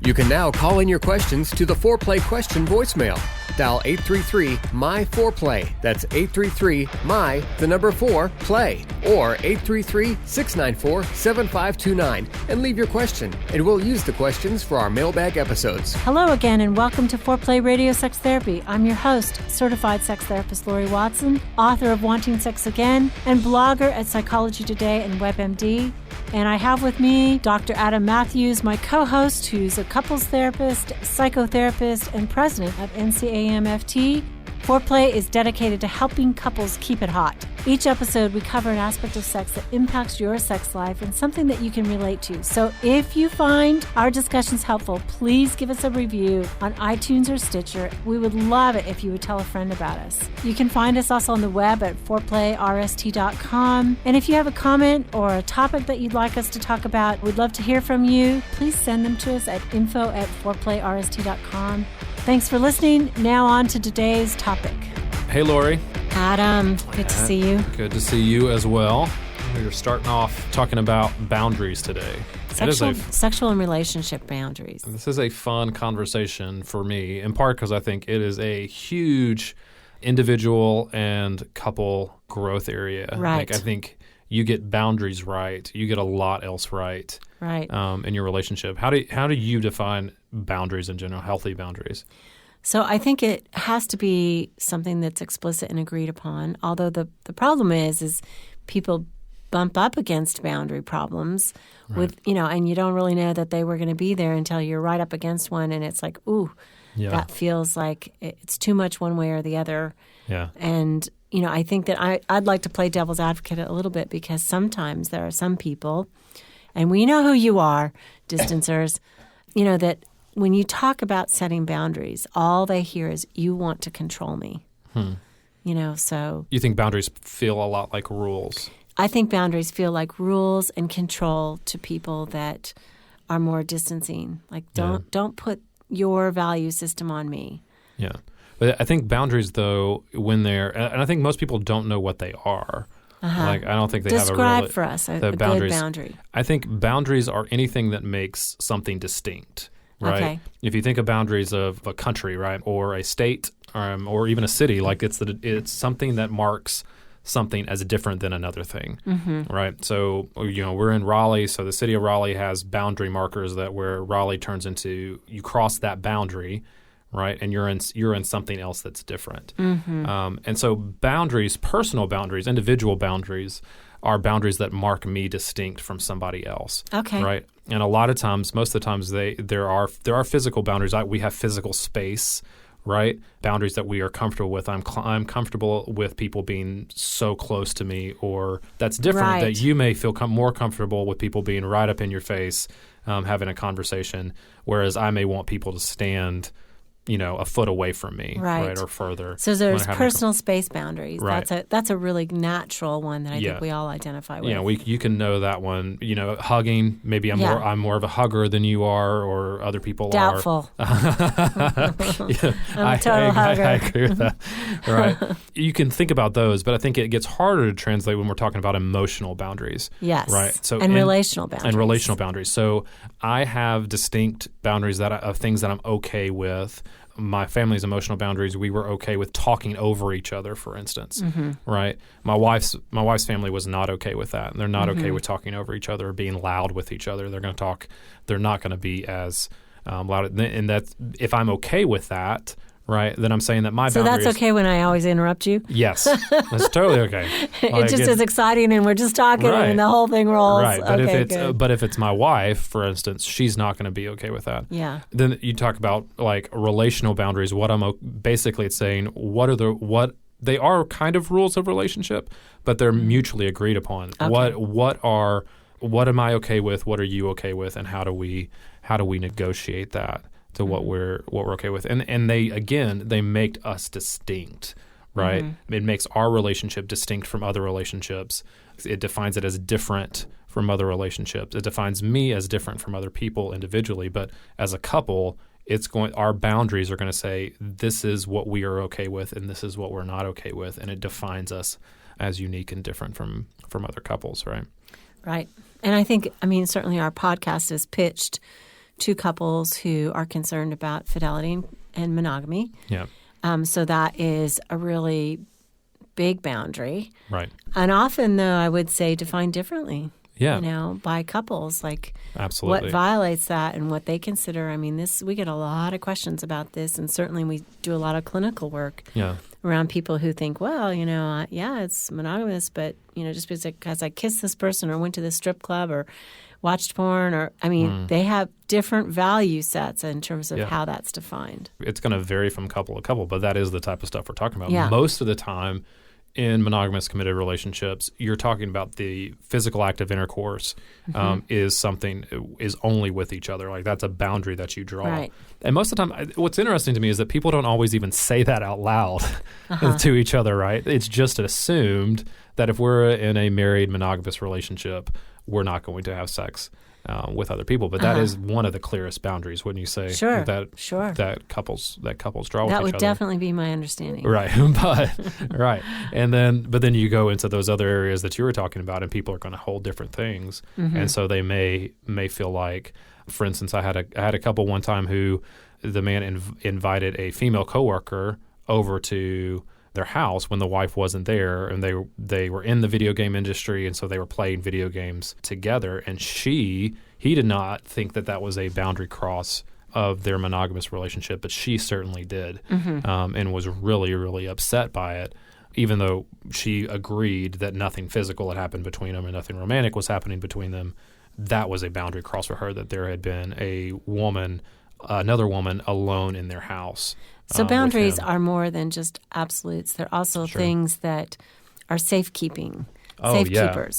You can now call in your questions to the Foreplay question voicemail. Dial 833-MY-4PLAY. That's 833-MY-4-PLAY. Or 833-694-7529. And leave your question, and we'll use the questions for our mailbag episodes. Hello again, and welcome to Foreplay Radio Sex Therapy. I'm your host, certified sex therapist Laurie Watson, author of Wanting Sex Again, and blogger at Psychology Today and WebMD. And I have with me Dr. Adam Mathews, my co-host, who's a couples therapist, psychotherapist, and president of NCAMFT. Foreplay is dedicated to helping couples keep it hot. Each episode, we cover an aspect of sex that impacts your sex life and something that you can relate to. So if you find our discussions helpful, please give us a review on iTunes or Stitcher. We would love it if you would tell a friend about us. You can find us also on the web at foreplayrst.com. And if you have a comment or a topic that you'd like us to talk about, we'd love to hear from you. Please send them to us at info@foreplayrst.com. Thanks for listening. Now on to today's topic. Hey, Laurie. Adam, good to see you. Good to see you as well. We're starting off talking about boundaries today. Sexual and relationship boundaries. This is a fun conversation for me, in part because I think it is a huge individual and couple growth area. Right. I think you get boundaries right, you get a lot else right. Right. In your relationship. How do you define boundaries in general, healthy boundaries? So I think it has to be something that's explicit and agreed upon, although the problem is people bump up against boundary problems with, and you don't really know that they were going to be there until you're right up against one, and it's like, ooh, that feels like it's too much one way or the other. Yeah. And, I think that I'd like to play devil's advocate a little bit, because sometimes there are some people, and we know who you are, distancers, that when you talk about setting boundaries, all they hear is, you want to control me. So. You think boundaries feel a lot like rules? I think boundaries feel like rules and control to people that are more distancing. Like, don't put your value system on me. Yeah. But I think boundaries, though, when and I think most people don't know what they are. Like, I don't think they Describe for us a good boundary. I think boundaries are anything that makes something distinct, right? Okay. If you think of boundaries of a country, right, or a state, or even a city, like it's something that marks something as different than another thing, right? So, we're in Raleigh, so the city of Raleigh has boundary markers that where Raleigh turns into, you cross that boundary, right? And you're in something else that's different. And so boundaries, personal boundaries, individual boundaries, are boundaries that mark me distinct from somebody else. Okay. Right? And a lot of times, most of the times, there are physical boundaries. We have physical space, right? Boundaries that we are comfortable with. I'm comfortable with people being so close to me, or that's different. Right. That you may feel more comfortable with people being right up in your face, having a conversation, whereas I may want people to stand a foot away from me, right, or further. So there's personal space boundaries. Right. That's a really natural one that I think we all identify with. Yeah, you can know that one. Hugging. Maybe I'm more of a hugger than you are, or other people Doubtful. are. Doubtful. I'm a total hugger. I agree with that. Right. You can think about those, but I think it gets harder to translate when we're talking about emotional boundaries. Yes. Right. So relational boundaries. And relational boundaries. So I have distinct boundaries of things that I'm okay with. My family's emotional boundaries, we were okay with talking over each other, for instance, right? My wife's family was not okay with that. And they're not okay with talking over each other or being loud with each other. They're going to talk. They're not going to be as loud. And that's, if I'm okay with that, right, then I'm saying that my boundaries... So that's okay when I always interrupt you? Yes. That's totally okay. It just is exciting, and we're just talking, and the whole thing rolls. Right. But okay, but if it's my wife, for instance, she's not going to be okay with that. Yeah. Then you talk about like relational boundaries. Basically it's saying what they are kind of rules of relationship, but they're mutually agreed upon. Okay. What am I okay with? What are you okay with? And how do we negotiate that to what we're okay with? And they make us distinct, right? It makes our relationship distinct from other relationships. It defines it as different from other relationships. It defines me as different from other people individually, but as a couple, our boundaries are going to say, this is what we are okay with and this is what we're not okay with, and it defines us as unique and different from other couples, right? Right. And I think, certainly our podcast is pitched two couples who are concerned about fidelity and monogamy. Yeah. So that is a really big boundary. Right. And often, though, I would say defined differently. Yeah. By couples, like Absolutely. what violates that and what they consider. I mean, we get a lot of questions about this, and certainly we do a lot of clinical work around people who think, well, it's monogamous, but, just because I kissed this person or went to this strip club or watched porn they have different value sets in terms of how that's defined. It's going to vary from couple to couple, but that is the type of stuff we're talking about. Yeah. Most of the time, in monogamous committed relationships, you're talking about the physical act of intercourse is only with each other. Like that's a boundary that you draw. Right. And most of the time, what's interesting to me is that people don't always even say that out loud to each other, right? It's just assumed that if we're in a married monogamous relationship, we're not going to have sex with other people. But that is one of the clearest boundaries, wouldn't you say? Sure. That couples draw with each other. That would definitely be my understanding. Right. Right. But then you go into those other areas that you were talking about, and people are going to hold different things. And so they may feel like, for instance, I had a couple one time who the man invited a female coworker over to their house when the wife wasn't there, and they were in the video game industry, and so they were playing video games together. And he did not think that was a boundary cross of their monogamous relationship, but she certainly did, and was really, really upset by it, even though she agreed that nothing physical had happened between them and nothing romantic was happening between them. That was a boundary cross for her, that there had been another woman alone in their house. So boundaries are more than just absolutes. They're also things that are safekeepers,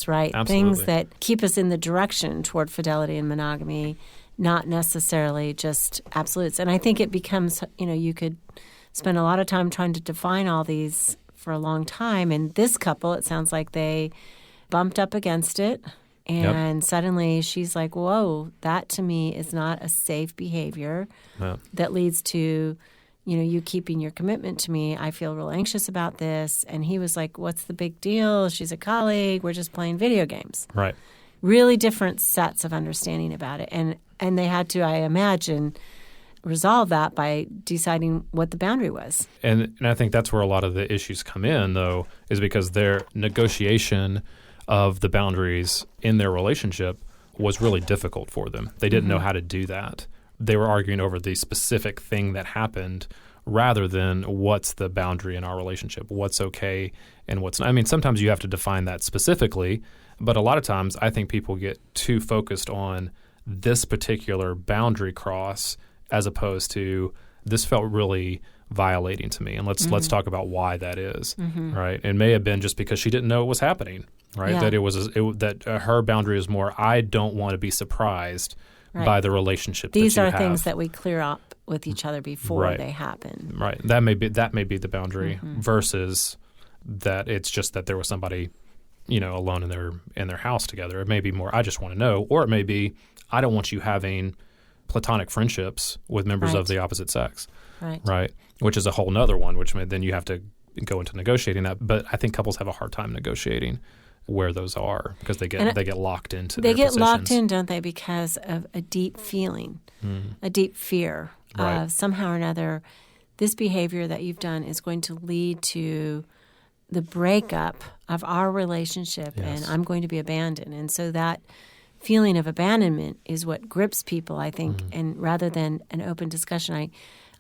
right? Absolutely. Things that keep us in the direction toward fidelity and monogamy, not necessarily just absolutes. And I think it becomes, you could spend a lot of time trying to define all these for a long time. And this couple, it sounds like they bumped up against it. And suddenly she's like, whoa, that to me is not a safe behavior that leads to, you keeping your commitment to me. I feel real anxious about this. And he was like, what's the big deal? She's a colleague. We're just playing video games. Right. Really different sets of understanding about it. And they had to, I imagine, resolve that by deciding what the boundary was. And I think that's where a lot of the issues come in, though, is because their negotiation of the boundaries in their relationship was really difficult for them. They didn't know how to do that. They were arguing over the specific thing that happened rather than what's the boundary in our relationship, what's okay and what's not. I mean, sometimes you have to define that specifically, but a lot of times I think people get too focused on this particular boundary cross as opposed to this felt really violating to me. And let's talk about why that is, right? It may have been just because she didn't know it was happening, right? Yeah. That her boundary is more, I don't want to be surprised by the relationship These that you have. These are things that we clear up with each other before they happen. Right. That may be the boundary versus that it's just that there was somebody, alone in their house together. It may be more, I just want to know, or it may be, I don't want you having platonic friendships with members of the opposite sex. Right. Which is a whole nother one, then you have to go into negotiating that. But I think couples have a hard time negotiating where those are because they get locked into their positions. They get locked in, don't they, because of a deep feeling, a deep fear of somehow or another this behavior that you've done is going to lead to the breakup of our relationship and I'm going to be abandoned. And so that feeling of abandonment is what grips people, I think, and rather than an open discussion.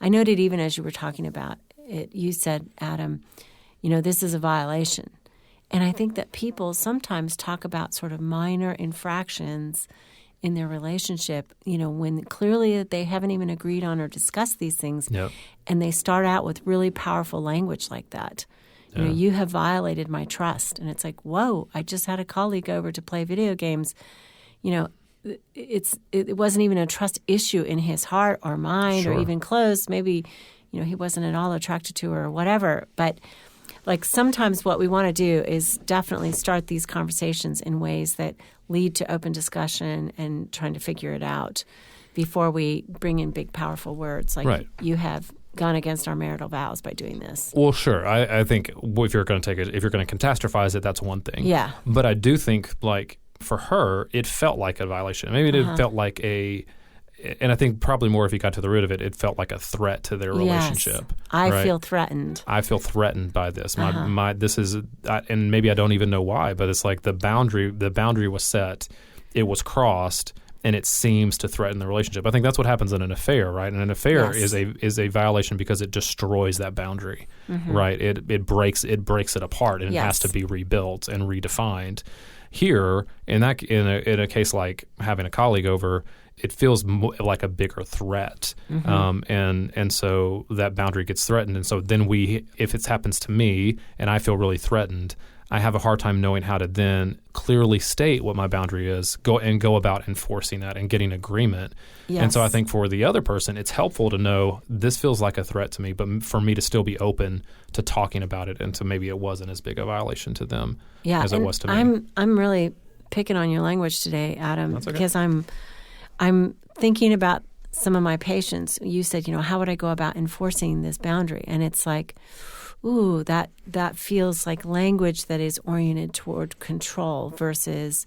I noted even as you were talking about it, you said, Adam, this is a violation. And I think that people sometimes talk about sort of minor infractions in their relationship, when clearly they haven't even agreed on or discussed these things. Yep. And they start out with really powerful language like that. You have violated my trust. And it's like, whoa, I just had a colleague over to play video games. It wasn't even a trust issue in his heart or mind or even close. Maybe, he wasn't at all attracted to her or whatever. But like sometimes what we want to do is definitely start these conversations in ways that lead to open discussion and trying to figure it out before we bring in big, powerful words like you have gone against our marital vows by doing this. Well, sure. I think if you're going to catastrophize it, that's one thing. Yeah. But I do think like for her, it felt like a violation. Maybe it felt like and I think probably more if you got to the root of it, it felt like a threat to their relationship. I feel threatened. I feel threatened by this. This is, and maybe I don't even know why, but it's like the boundary was set, it was crossed, and it seems to threaten the relationship. I think that's what happens in an affair, right? And an affair is a violation because it destroys that boundary, right? It breaks it apart, and it has to be rebuilt and redefined. Here, in a case like having a colleague over, it feels like a bigger threat, and so that boundary gets threatened. And so then if it happens to me and I feel really threatened, I have a hard time knowing how to then clearly state what my boundary is, go about enforcing that and getting agreement. Yes. And so I think for the other person, it's helpful to know this feels like a threat to me, but for me to still be open to talking about it, and so maybe it wasn't as big a violation to them as it was to me. I'm really picking on your language today, Adam, That's okay. because I'm thinking about some of my patients. You said, how would I go about enforcing this boundary? And it's like, ooh, that feels like language that is oriented toward control versus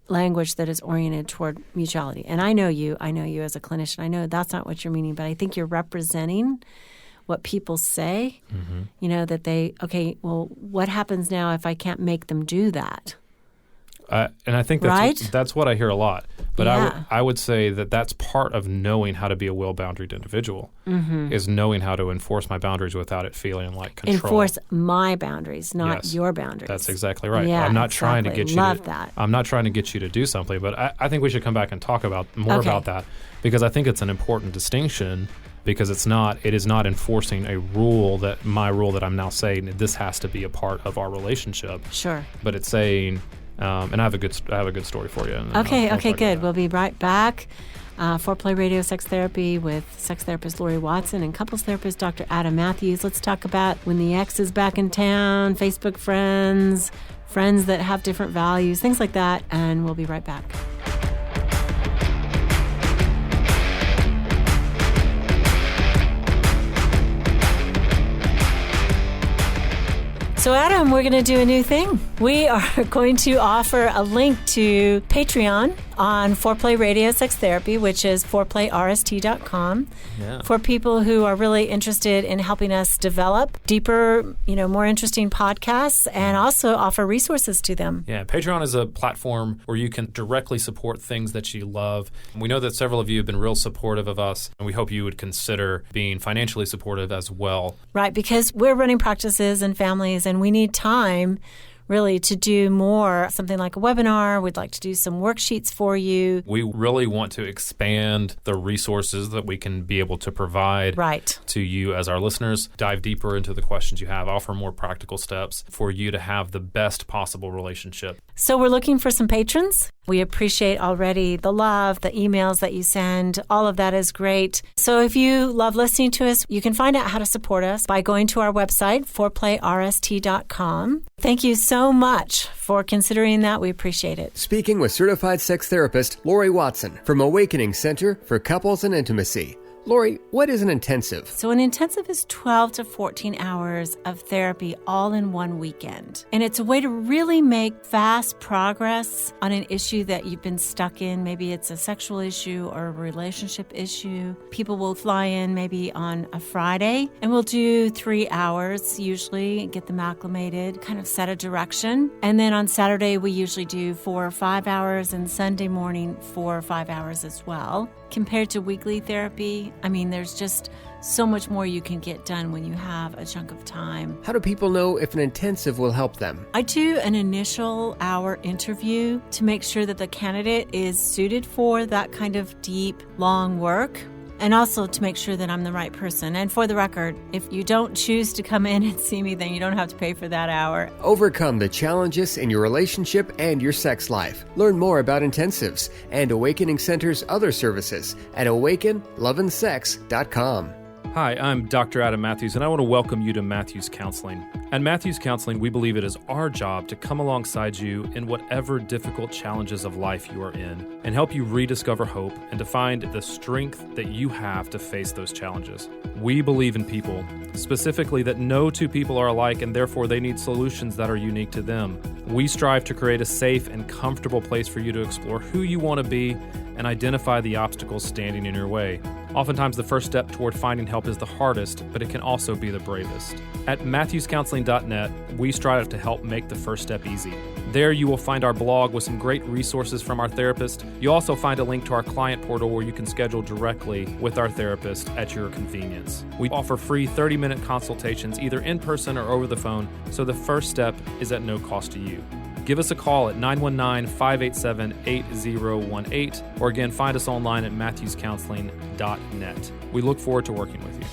language that is oriented toward mutuality. And I know you as a clinician. I know that's not what you're meaning, but I think you're representing what people say, that what happens now if I can't make them do that? And I think that's what I hear a lot. But I would say that that's part of knowing how to be a well-boundaried individual, is knowing how to enforce my boundaries without it feeling like control. Enforce my boundaries, not your boundaries. That's exactly right. Yeah, I'm not trying to get you that. I'm not trying to get you to do something, but I think we should come back and talk about that, because I think it's an important distinction, because it is not enforcing my rule that I'm now saying this has to be a part of our relationship. Sure. But it's saying, and I have a good story for you. Okay, good. We'll be right back. Foreplay Radio Sex Therapy with sex therapist Laurie Watson and couples therapist Dr. Adam Mathews. Let's talk about when the ex is back in town, Facebook friends that have different values, things like that, and we'll be right back. So, Adam, we're going to do a new thing. We are going to offer a link to Patreon on Foreplay Radio Sex Therapy, which is foreplayrst.com, for people who are really interested in helping us develop deeper, more interesting podcasts, and also offer resources to them. Yeah, Patreon is a platform where you can directly support things that you love. We know that several of you have been real supportive of us, and we hope you would consider being financially supportive as well. Right, because we're running practices and families, and we need time really to do more, something like a webinar. We'd like to do some worksheets for you. We really want to expand the resources that we can be able to provide to you as our listeners, dive deeper into the questions you have, offer more practical steps for you to have the best possible relationship. So we're looking for some patrons. We appreciate already the love, the emails that you send. All of that is great. So if you love listening to us, you can find out how to support us by going to our website, foreplayrst.com. Thank you so much for considering that. We appreciate it. Speaking with certified sex therapist Laurie Watson from Awakening Center for Couples and Intimacy. Laurie, what is an intensive? So an intensive is 12 to 14 hours of therapy all in one weekend. And it's a way to really make fast progress on an issue that you've been stuck in. Maybe it's a sexual issue or a relationship issue. People will fly in maybe on a Friday, and we'll do 3 hours usually, get them acclimated, kind of set a direction. And then on Saturday, we usually do 4 or 5 hours, and Sunday morning, 4 or 5 hours as well. Compared to weekly therapy, there's just so much more you can get done when you have a chunk of time. How do people know if an intensive will help them? I do an initial hour interview to make sure that the candidate is suited for that kind of deep, long work, and also to make sure that I'm the right person. And for the record, if you don't choose to come in and see me, then you don't have to pay for that hour. Overcome the challenges in your relationship and your sex life. Learn more about intensives and Awakening Center's other services at awakenloveandsex.com. Hi, I'm Dr. Adam Mathews, and I want to welcome you to Mathews Counseling. At Mathews Counseling, we believe it is our job to come alongside you in whatever difficult challenges of life you are in and help you rediscover hope and to find the strength that you have to face those challenges. We believe in people, specifically that no two people are alike and therefore they need solutions that are unique to them. We strive to create a safe and comfortable place for you to explore who you want to be and identify the obstacles standing in your way. Oftentimes, the first step toward finding help is the hardest, but it can also be the bravest. At MathewsCounseling.net, we strive to help make the first step easy. There you will find our blog with some great resources from our therapist. You'll also find a link to our client portal where you can schedule directly with our therapist at your convenience. We offer free 30-minute consultations either in person or over the phone, so the first step is at no cost to you. Give us a call at 919-587-8018, or again, find us online at MathewsCounseling.net. We look forward to working with you.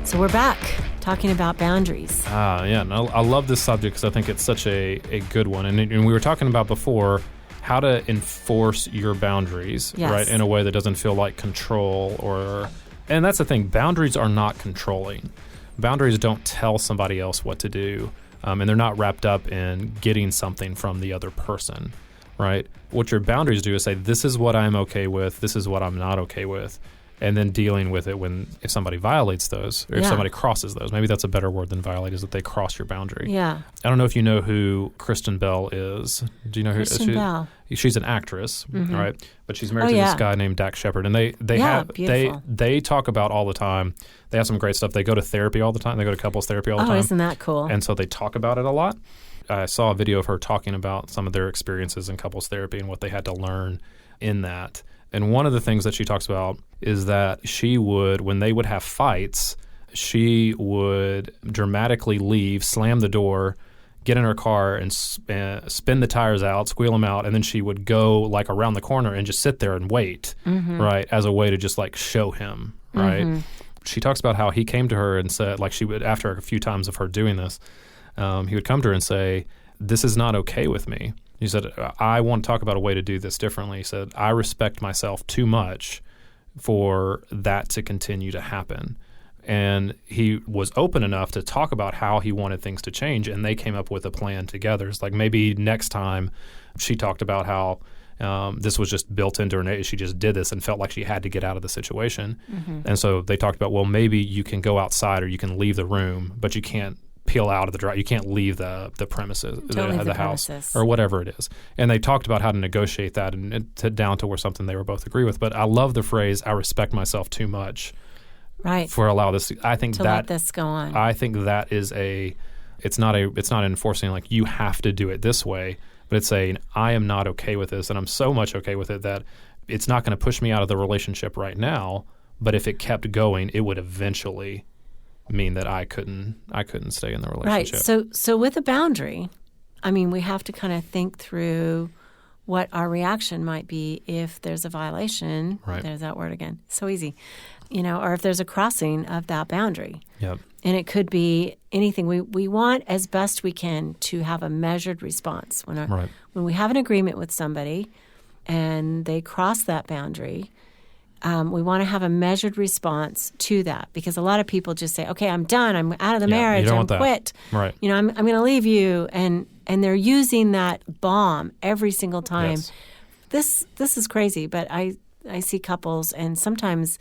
So we're back talking about boundaries. Yeah, no, I love this subject because I think it's such a good one. And we were talking about before how to enforce your boundaries, Yes. right, in a way that doesn't feel like control and that's the thing, boundaries are not controlling. Boundaries don't tell somebody else what to do, and they're not wrapped up in getting something from the other person, right? What your boundaries do is say, this is what I'm okay with, this is what I'm not okay with, and then dealing with it if somebody violates those or if somebody crosses those. Maybe that's a better word than violate, is that they cross your boundary. Yeah. I don't know if you know who Kristen Bell is. Do you know who Kristen Bell? She's an actress, right? But she's married to yeah. this guy named Dax Shepard, and they talk about all the time. They have some great stuff. They go to therapy all the time. They go to couples therapy all the time. Oh, isn't that cool? And so they talk about it a lot. I saw a video of her talking about some of their experiences in couples therapy and what they had to learn in that. And one of the things that she talks about is that she would, when they would have fights, she would dramatically leave, slam the door, get in her car and spin the tires out, squeal them out, and then she would go like around the corner and just sit there and wait, right, as a way to just like show him, right? She talks about how he came to her and said, like she would, after a few times of her doing this, he would come to her and say, this is not okay with me. He said, I want to talk about a way to do this differently. He said, I respect myself too much for that to continue to happen. And he was open enough to talk about how he wanted things to change, and they came up with a plan together. It's like maybe next time she talked about how this was just built into her. She just did this and felt like she had to get out of the situation. And so they talked about, well, maybe you can go outside or you can leave the room, but you can't peel out of the drive. You can't leave the premises, the house, or whatever it is. And they talked about how to negotiate that and down to where something they were both agree with. But I love the phrase, I respect myself too much. Right. For allow this, I think let this go on. I think that is it's not enforcing like you have to do it this way, but it's saying I am not okay with this, and I'm so much okay with it that it's not going to push me out of the relationship right now. But if it kept going, it would eventually mean that I couldn't stay in the relationship. Right. So with a boundary, I mean, we have to kind of think through what our reaction might be if there's a violation. Right. There's that word again. So easy. Or if there's a crossing of that boundary. Yep. And it could be anything. We want, as best we can, to have a measured response. When we have an agreement with somebody and they cross that boundary, we want to have a measured response to that, because a lot of people just say, okay, I'm done. I'm out of the marriage. I'm quit. Right. I'm going to leave you. And they're using that bomb every single time. Yes. This is crazy, but I see couples, and sometimes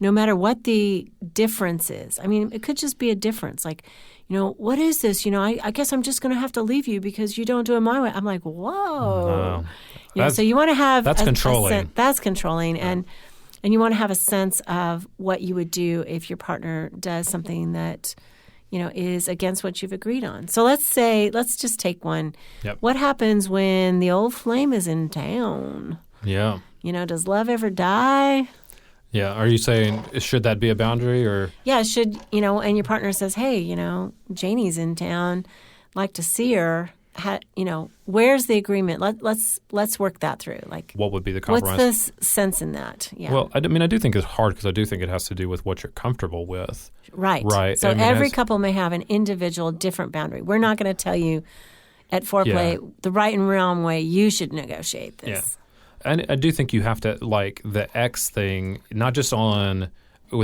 no matter what the difference is, I mean, it could just be a difference. Like, what is this? I guess I'm just going to have to leave you because you don't do it my way. I'm like, whoa. So you want to have that's controlling. That's controlling. And you want to have a sense of what you would do if your partner does something that, is against what you've agreed on. So let's just take one. Yep. What happens when the old flame is in town? Yeah. Does love ever die? Yeah. Are you saying, should that be a boundary or? Yeah, and your partner says, hey, Janie's in town, like to see her. where's the agreement? Let's work that through. Like, what would be the compromise? What's the sense in that? Yeah. Well, I do think it's hard because I do think it has to do with what you're comfortable with. Right. Right. So every couple may have an individual different boundary. We're not going to tell you at foreplay the right and wrong way you should negotiate this. Yeah. And I do think you have to, like, the ex thing, not just on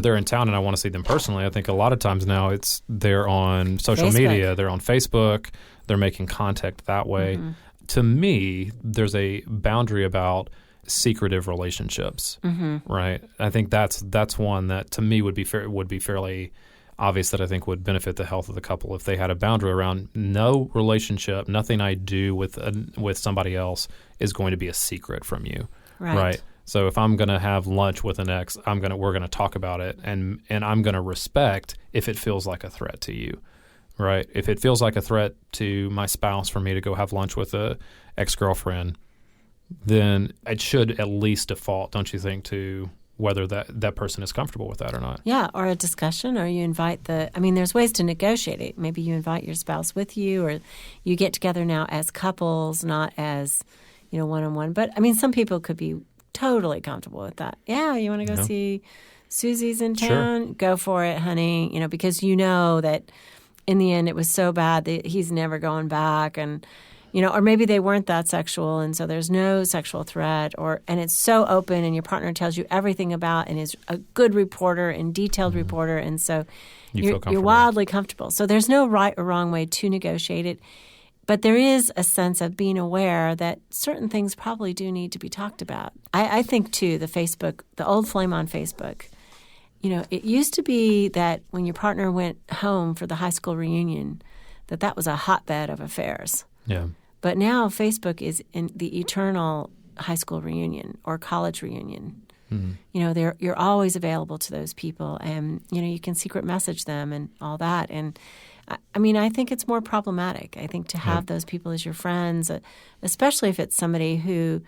they're in town and I want to see them personally. I think a lot of times now they're on social media, they're on Facebook, they're making contact that way. Mm-hmm. To me, there's a boundary about secretive relationships, right? I think that's one that to me would be fairly obvious that I think would benefit the health of the couple if they had a boundary around no relationship, nothing I do with somebody else is going to be a secret from you, right? So if I'm going to have lunch with an ex, we're going to talk about it, and I'm going to respect if it feels like a threat to you, right? If it feels like a threat to my spouse for me to go have lunch with a ex-girlfriend, then it should at least default, don't you think, to whether that person is comfortable with that or not. Yeah, or a discussion, or you invite there's ways to negotiate it. Maybe you invite your spouse with you, or you get together now as couples, not as, one-on-one. But, some people could be totally comfortable with that. Yeah, you want to go see Susie's in town? Sure. Go for it, honey, because you know that in the end it was so bad that he's never going back, and or maybe they weren't that sexual, and so there's no sexual threat, and it's so open, and your partner tells you everything about and is a good reporter and detailed reporter, and so you're wildly comfortable. So there's no right or wrong way to negotiate it, but there is a sense of being aware that certain things probably do need to be talked about. I think, too, the old flame on Facebook, it used to be that when your partner went home for the high school reunion, that was a hotbed of affairs. Yeah. But now Facebook is in the eternal high school reunion or college reunion. Mm-hmm. You're always available to those people, and you can secret message them and all that. And I think it's more problematic. I think to have those people as your friends, especially if it's somebody who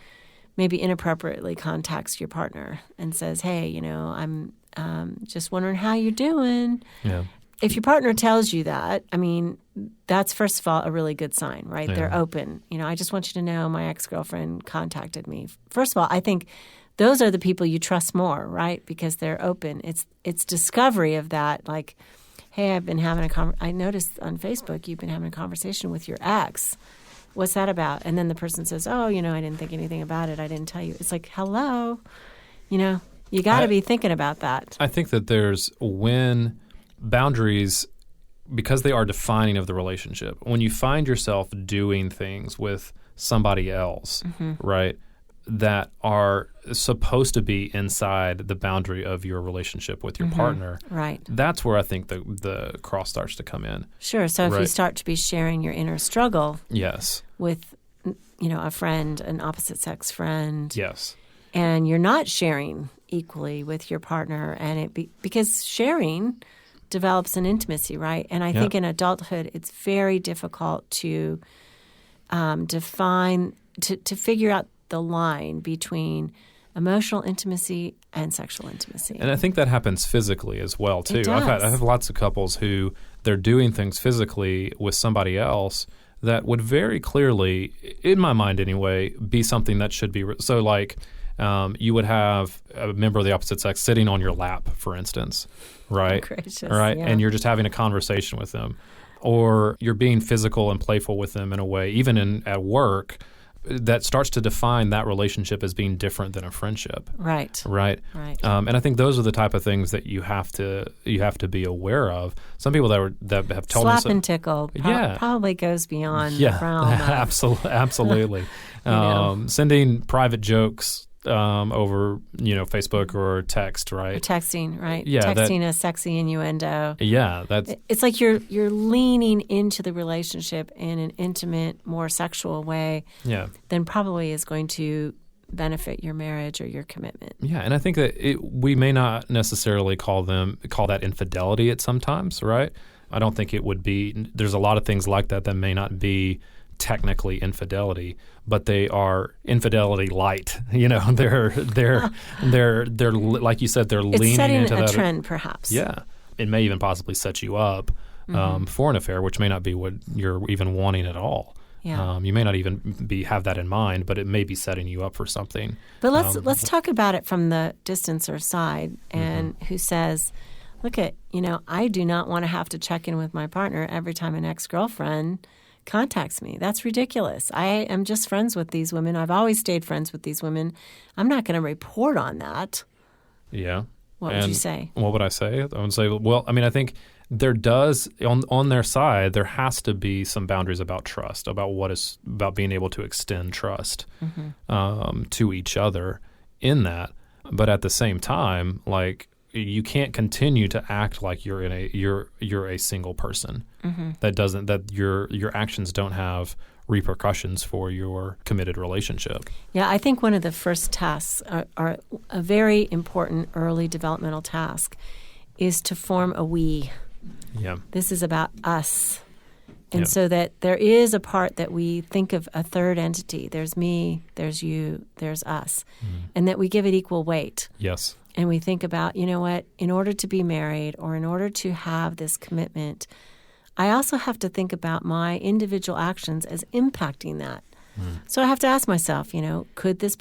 maybe inappropriately contacts your partner and says, "Hey, I'm just wondering how you're doing." Yeah. If your partner tells you that, that's first of all a really good sign, right? Yeah. They're open. I just want you to know my ex-girlfriend contacted me. First of all, I think those are the people you trust more, right? Because they're open. It's discovery of that, like, hey, I've been having I noticed on Facebook you've been having a conversation with your ex. What's that about? And then the person says, oh, I didn't think anything about it. I didn't tell you. It's like, hello, you got to be thinking about that. I think that when boundaries, because they are defining of the relationship, when you find yourself doing things with somebody else, right, that are supposed to be inside the boundary of your relationship with your partner, right, that's where I think the cross starts to come in. Sure. So if you start to be sharing your inner struggle with, a friend, an opposite sex friend, and you're not sharing equally with your partner, and because sharing develops an intimacy, right? And I think in adulthood, it's very difficult to define, to figure out the line between emotional intimacy and sexual intimacy. And I think that happens physically as well, too. It does. I have lots of couples who they're doing things physically with somebody else that would very clearly, in my mind anyway, be something that should be so like you would have a member of the opposite sex sitting on your lap, for instance, right? Oh, gracious, right? Yeah. And you're just having a conversation with them. Or you're being physical and playful with them in a way, even at work, that starts to define that relationship as being different than a friendship. Right. Right. Right. And I think those are the type of things that you have to be aware of. Some people that have told me slap and tickle probably goes beyond the realm of absolutely. Sending private jokes over Facebook or text, right? Or texting, right? Yeah, texting a sexy innuendo. Yeah, it's like you're leaning into the relationship in an intimate, more sexual way. Yeah, than probably is going to benefit your marriage or your commitment. Yeah, and I think that we may not necessarily call that infidelity at sometimes, right? I don't think it would be. There's a lot of things like that may not be technically infidelity, but they are infidelity light. They're like you said, they're leaning into that. It's setting a trend, perhaps. Yeah, it may even possibly set you up for an affair, which may not be what you're even wanting at all. Yeah. You may not even have that in mind, but it may be setting you up for something. But let's talk about it from the distancer side, and who says, look I do not want to have to check in with my partner every time an ex-girlfriend contacts me. That's ridiculous. I am just friends with these women. I've always stayed friends with these women. I'm not going to report on that. Yeah. What would you say? What would I say? I would say, well, I mean, I think there does, on their side, there has to be some boundaries about trust, about being able to extend trust to each other in that. But at the same time, like, you can't continue to act like you're a single person. That your actions don't have repercussions for your committed relationship. Yeah, I think one of the first tasks are a very important early developmental task is to form a we. Yeah. This is about us. And so that there is a part that we think of a third entity. There's me, there's you, there's us. And that we give it equal weight. Yes. And we think about, in order to be married or in order to have this commitment, I also have to think about my individual actions as impacting that. So I have to ask myself, could it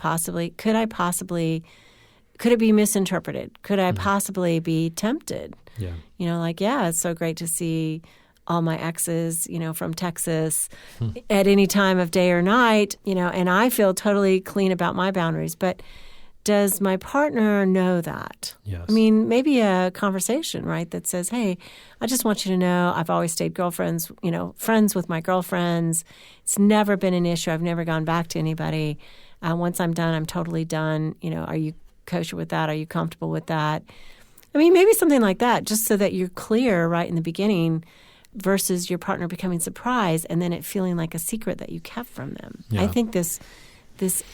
be misinterpreted? Could I possibly be tempted? Yeah. It's so great to see all my exes, from Texas at any time of day or night, and I feel totally clean about my boundaries. But does my partner know that? Yes. I mean, maybe a conversation, right, that says, hey, I just want you to know I've always stayed friends with my girlfriends. It's never been an issue. I've never gone back to anybody. Once I'm done, I'm totally done. Are you kosher with that? Are you comfortable with that? I mean, maybe something like that, just so that you're clear right in the beginning versus your partner becoming surprised and then it feeling like a secret that you kept from them. Yeah. I think this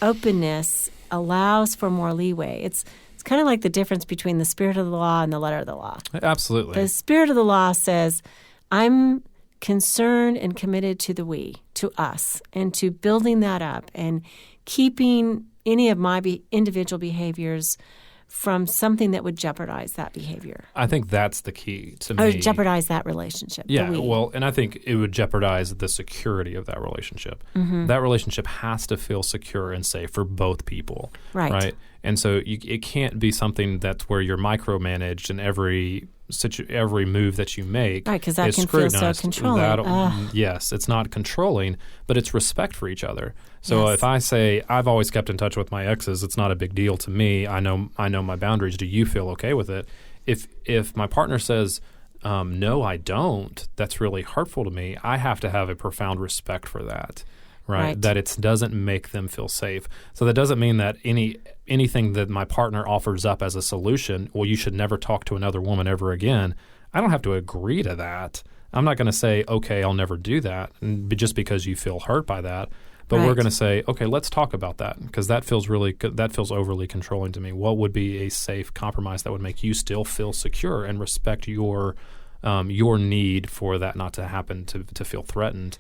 openness allows for more leeway. It's kind of like the difference between the spirit of the law and the letter of the law. Absolutely. The spirit of the law says, I'm concerned and committed to the we, to us, and to building that up and keeping any of my individual behaviors from something that would jeopardize that behavior. I think that's the key to me. Or jeopardize that relationship. Yeah, well, and I think it would jeopardize the security of that relationship. That relationship has to feel secure and safe for both people. Right? And so it can't be something that's where you're micromanaged and every move that you make right, because that is can feel scrutinized. so controlling. Yes, it's not controlling, but it's respect for each other. So if I say, I've always kept in touch with my exes, it's not a big deal to me. I know my boundaries. Do you feel okay with it? If my partner says, no, I don't, that's really hurtful to me, I have to have a profound respect for that. Right? That it doesn't make them feel safe. So that doesn't mean that anything that my partner offers up as a solution, well, you should never talk to another woman ever again. I don't have to agree to that. I'm not going to say, okay, I'll never do that, just because you feel hurt by that. But we're going to say, okay, let's talk about that, because that feels overly controlling to me. What would be a safe compromise that would make you still feel secure and respect your need for that not to happen, to feel threatened?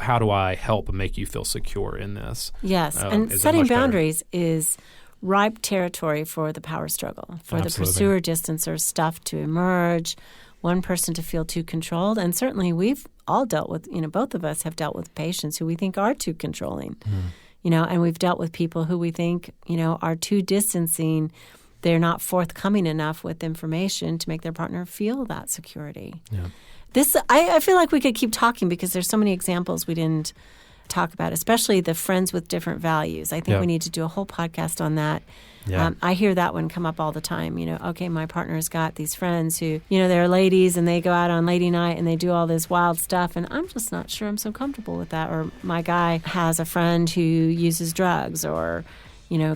How do I help make you feel secure in this? Yes, and setting boundaries is ripe territory for the power struggle, for the pursuer-distancer stuff to emerge, one person to feel too controlled. And certainly we've all dealt with, both of us have dealt with patients who we think are too controlling, and we've dealt with people who we think, are too distancing. They're not forthcoming enough with information to make their partner feel that security. Yeah. I feel like we could keep talking because there's so many examples we didn't talk about, especially the friends with different values. I think we need to do a whole podcast on that. Yeah. I hear that one come up all the time. Okay, my partner's got these friends who, they're ladies and they go out on lady night and they do all this wild stuff, and I'm just not sure I'm so comfortable with that. Or my guy has a friend who uses drugs or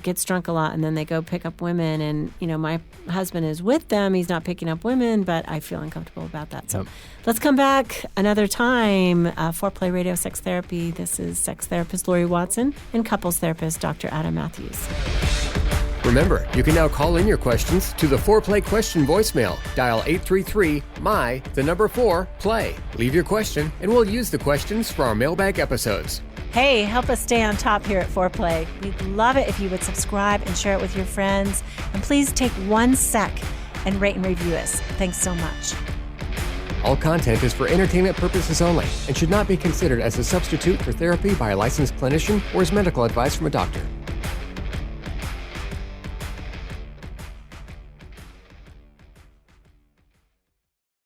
gets drunk a lot, and then they go pick up women. And, my husband is with them. He's not picking up women, but I feel uncomfortable about that. So let's come back another time. Foreplay Radio Sex Therapy. This is sex therapist Laurie Watson and couples therapist Dr. Adam Mathews. Remember, you can now call in your questions to the Foreplay Question voicemail. Dial 833-4-PLAY. Leave your question, and we'll use the questions for our mailbag episodes. Hey, help us stay on top here at Foreplay. We'd love it if you would subscribe and share it with your friends. And please take 1 sec and rate and review us. Thanks so much. All content is for entertainment purposes only and should not be considered as a substitute for therapy by a licensed clinician or as medical advice from a doctor.